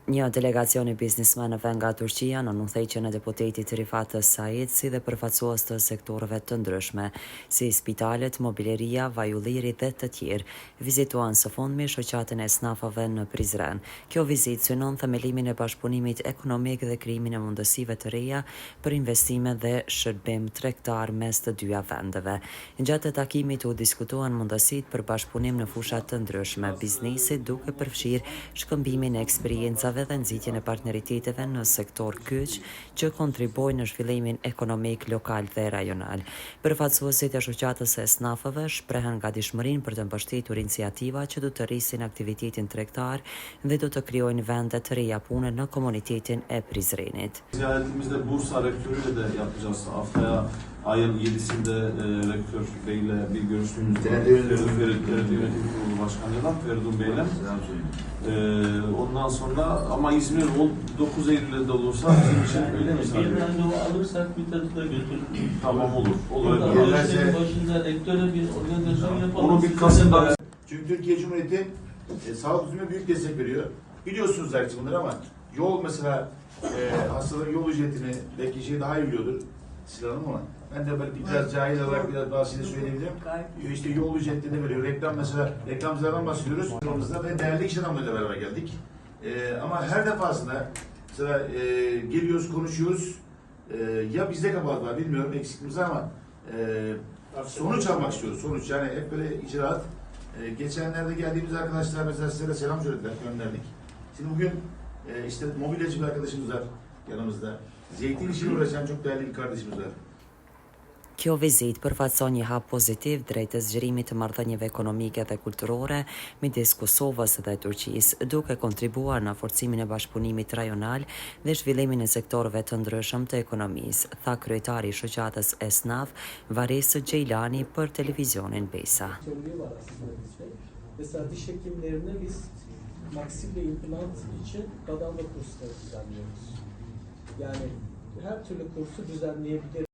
Një delegacion i biznismenëve nga Turqia në udhëheqjen e deputetit Rifat Said si dhe përfaqësues të sektoreve të ndryshme, si spitalet, mobileria, vajulliri dhe të tjerë, vizituan së fundmi shoqatën e esnafëve në Prizren. Kjo vizitë synon themelimin e bashkëpunimit ekonomik dhe krijimin e mundësive të reja për investime dhe shërbim tregtar mes të dyja vendeve. Gjatë takimit u diskutuan mundësitë për bashkëpunim në fusha të ndryshme biznesit, duke përfshirë shkëmbimin e eksperiencave dhe nxitjen e partneriteteve në sektor kyç që kontribuojnë në zhvillimin ekonomik lokal dhe rajonal. Përfaqësuesit e shoqatës së esnafëve shprehen gatishmërinë për të mbështetur iniciativa që do të rrisin aktivitetin tregtar dhe do të krijojnë vende të reja pune në komunitetin e Prizrenit. Ziyaretimizde Bursa rektörüyle de yapacağız. Haftaya ayın 7'sinde rektör beyle bir görüştüğümüzde Feridun Yönetim Kurulu Başkanı'yla Feridun Bey'le. Ondan sonra ama İzmir 9 Eylül'de de olursa bizim için öyle mi? Bir randevu alırsak bir tadı da götürürüz. Tamam olur. Başında rektöre bir organizasyon yapalım. Onu bir Kasım'da. Çünkü Türkiye Cumhuriyeti sağlık hizmetine büyük destek veriyor. Biliyorsunuz belki bunları ama yol mesela hastaların yol ücretini belki daha iyi biliyordur Sinan Hanım ama ben de böyle biraz cahil olarak biraz bahsede söyleyebilirim. İşte yol ücretlerini veriyor. Reklam mesela reklamcılardan bahsediyoruz. Ve değerli iş adamlarıyla beraber geldik. Ama her defasında mesela geliyoruz, konuşuyoruz. Ya bizde kabahat var bilmiyorum eksikimiz ama sonuç almak istiyoruz. Sonuç yani hep böyle icraat. Geçenlerde geldiğimiz arkadaşlar mesela size de selam söylediler, gönderdik. Şimdi bugün işte mobilyacı bir arkadaşımız var yanımızda. Zeytin işiyle uğraşan çok değerli bir kardeşimiz var. Kjo vizitë përfaqëson një hap pozitiv drejt zgjerimit të marrëdhënieve ekonomike dhe kulturore midis Kosovës dhe Turqisë, duke kontribuar në forcimin e bashkëpunimit rajonal dhe zhvillimin e sektorëve të ndryshëm të ekonomisë, tha kryetari i shoqatës Esnaf, Varis Ceylanı për televizionin Besa. Mesela diş hekimlerine biz maksille implant için badanda kursları düzenliyoruz. Yani her türlü kursu düzenleyebiliriz.